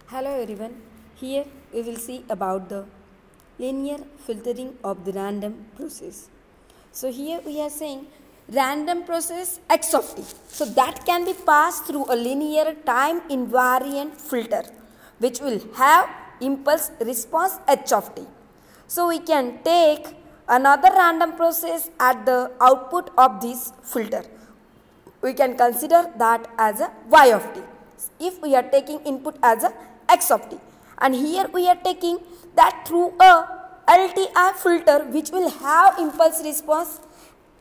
Hello everyone, here we will see about the linear filtering of the random process. So here we are saying random process x of t. So that can be passed through a linear time invariant filter which will have impulse response h of t. So we can take another random process at the output of this filter. We can consider that as a y of t. If we are taking input as a x of t, and here we are taking that through a LTI filter which will have impulse response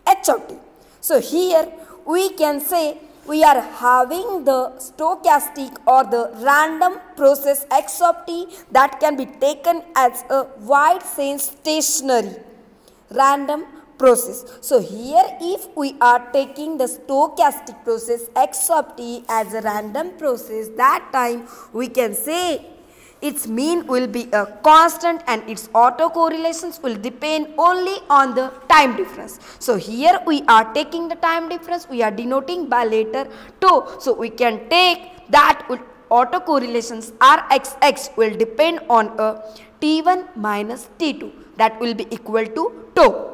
h of t. So here we can say we are having the stochastic or the random process x of t that can be taken as a wide sense stationary random process. So here if we are taking the stochastic process x of t as a random process, that time we can say its mean will be a constant and its autocorrelations will depend only on the time difference. So here we are taking the time difference, we are denoting by letter tau. So we can take that autocorrelations Rxx will depend on a T1 minus T2, that will be equal to tau.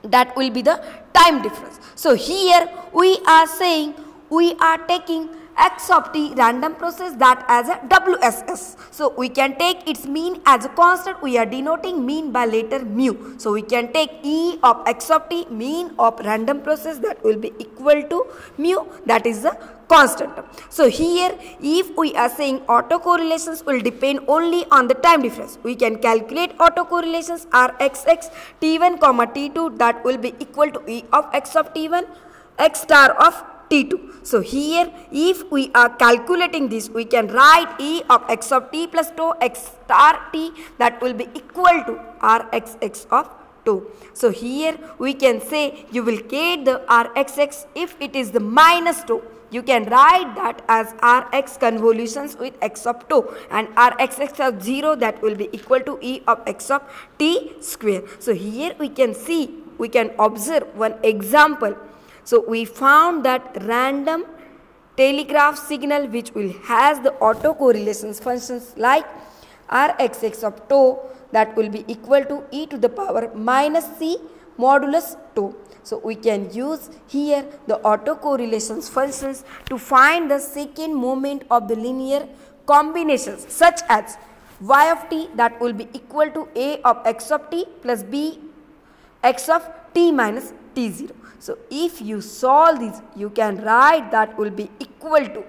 That will be the time difference. So here we are saying we are taking x of t random process that as a WSS. So we can take its mean as a constant. We are denoting mean by letter mu. So we can take E of x of t, mean of random process, that will be equal to mu, that is the constant. So here if we are saying autocorrelations will depend only on the time difference, we can calculate autocorrelations Rxx T1 comma T2, that will be equal to E of x of T1 x star of T2. So here if we are calculating this, we can write E of x of t plus tau x star t, that will be equal to Rxx of tau. So here we can say you will get the Rxx if it is the minus tau. You can write that as Rx convolutions with x of tau, and Rxx of 0, that will be equal to E of x of t square. So here we can see, we can observe one example. So we found that random telegraph signal which will has the autocorrelations functions like Rxx of tau, that will be equal to e to the power minus c modulus tau. So we can use here the autocorrelations functions to find the second moment of the linear combinations such as y of t, that will be equal to a of x of t plus b x of t minus t0. So if you solve this, you can write that will be equal to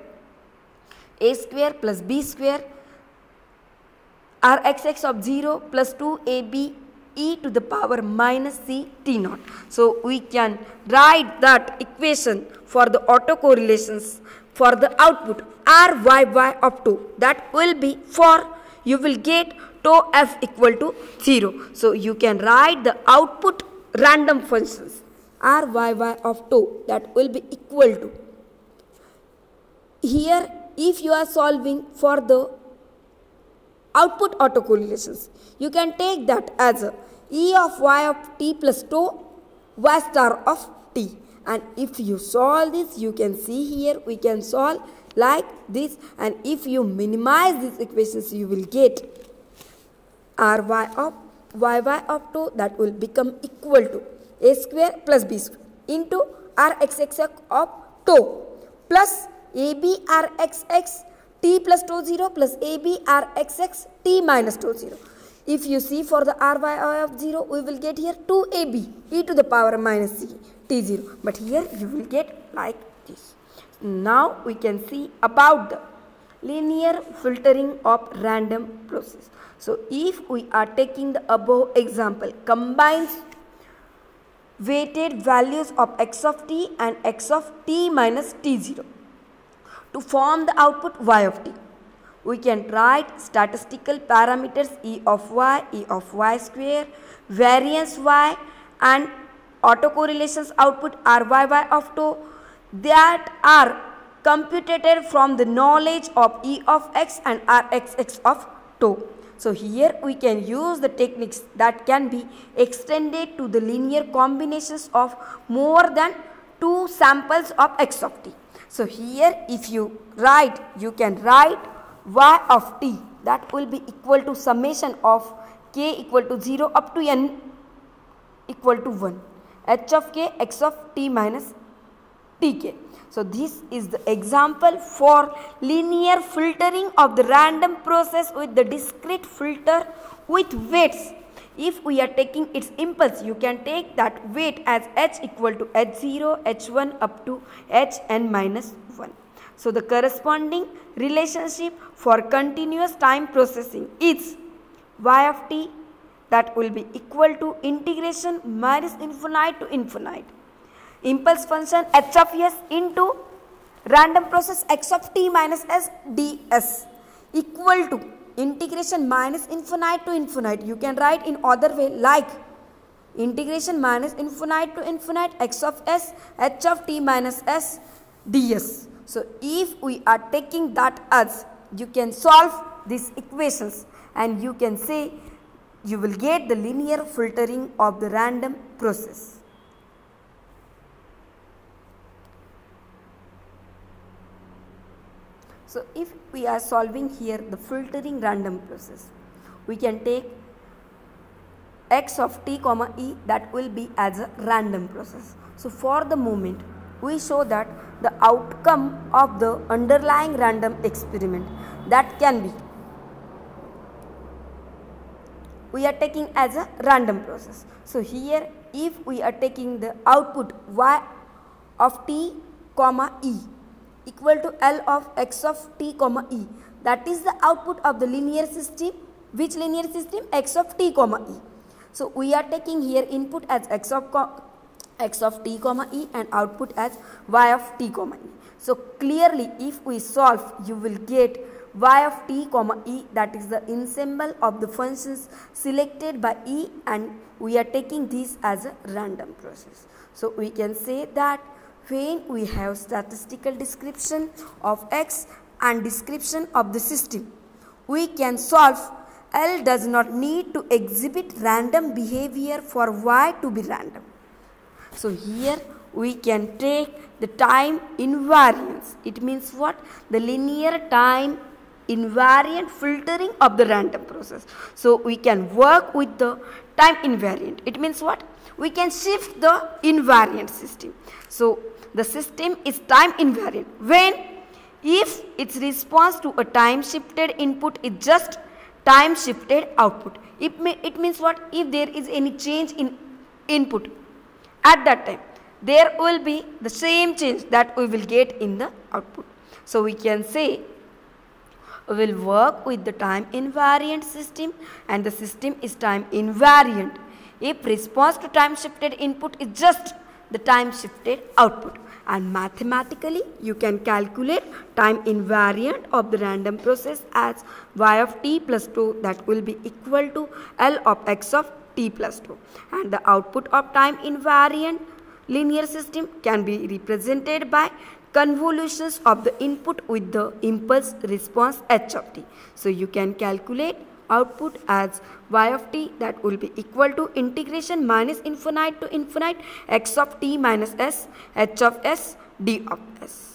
a square plus b square Rxx of 0 plus 2ab e to the power minus c t naught. So we can write that equation for the autocorrelations for the output Ryy of tau, that will be for you will get tau f equal to 0. So you can write the output random functions Ryy of tau, that will be equal to, here if you are solving for the output autocorrelations, you can take that as a E of y of t plus tau y star of t, and if you solve this, you can see here we can solve like this, and if you minimize these equations, you will get Ry of yy of tau, that will become equal to a square plus b square into Rxx of tau plus ab Rxx t plus tau 0 plus ab Rxx t minus tau 0. If you see for the Ry of 0, we will get here 2ab e to the power minus c t0, but here you will get like this. Now we can see about the linear filtering of random process. So if we are taking the above example, combines weighted values of x of t and x of t minus t0 to form the output y of t. We can write statistical parameters e of y square, variance y, and autocorrelations output Ryy of tau, that are computed from the knowledge of E of x and Rxx of tau. So here we can use the techniques that can be extended to the linear combinations of more than 2 samples of x of t. So here if you write, you can write y of t, that will be equal to summation of k equal to 0 up to n equal to 1, h of k x of t minus tk. So this is the example for linear filtering of the random process with the discrete filter with weights. If we are taking its impulse, you can take that weight as h equal to h0, h1 up to hn minus 1. So the corresponding relationship for continuous time processing is y of t, that will be equal to integration minus infinite to infinite impulse function h of s into random process x of t minus s ds equal to integration minus infinite to infinite. You can write in other way like integration minus infinite to infinite x of s h of t minus s ds. So if we are taking that as, you can solve these equations and you can say you will get the linear filtering of the random process. So if we are solving here the filtering random process, we can take x of t comma e, that will be as a random process. So for the moment, we show that the outcome of the underlying random experiment, that can be, we are taking as a random process. So here if we are taking the output y of t comma e equal to L of x of t comma e, that is the output of the linear system. Which linear system? X of t comma e. So we are taking here input as x of t comma e and output as y of t comma e. So clearly if we solve, you will get y of t comma e, that is the ensemble of the functions selected by e, and we are taking this as a random process. So we can say that when we have statistical description of x and description of the system, we can solve. L does not need to exhibit random behavior for y to be random. So here we can take the time invariance. It means what? The linear time invariant filtering of the random process. So we can work with the time invariant. It means what? We can shift the invariant system. So the system is time invariant when, if its response to a time shifted input is just time shifted output. It means what? If there is any change in input at that time, there will be the same change that we will get in the output. So we can say we will work with the time invariant system, and the system is time invariant if response to time shifted input is just the time shifted output. And mathematically you can calculate time invariant of the random process as y of t plus 2, that will be equal to L of x of t plus 2, and the output of time invariant linear system can be represented by convolutions of the input with the impulse response h of t. So you can calculate output as y of t, that will be equal to integration minus infinite to infinite x of t minus s h of s d of s.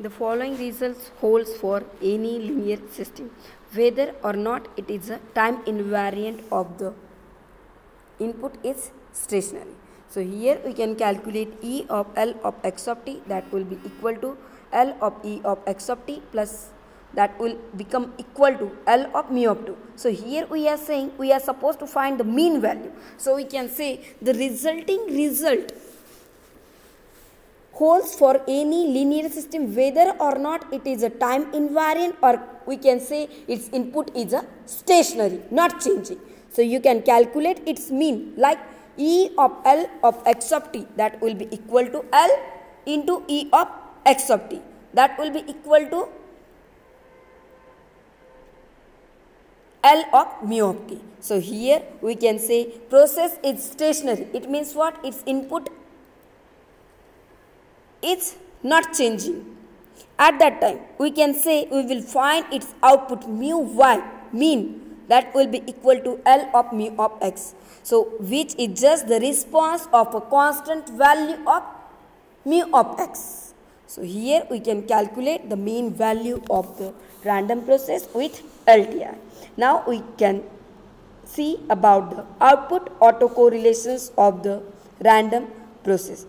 The following results holds for any linear system, whether or not it is a time invariant of the input is stationary. So here we can calculate E of L of x of t, that will be equal to L of E of x of t plus that will become equal to L of mu of 2. So here we are saying we are supposed to find the mean value. So we can say the resulting result holds for any linear system, whether or not it is a time invariant, or we can say its input is a stationary, not changing. So you can calculate its mean like E of L of x of t, that will be equal to L into E of x of t, that will be equal to L of mu of t. So here we can say process is stationary. It means what? Its input is not changing. At that time we can say we will find its output mu y, mean, that will be equal to L of mu of x. So which is just the response of a constant value of mu of x. So here we can calculate the mean value of the random process with LTI. Now we can see about the output autocorrelations of the random process.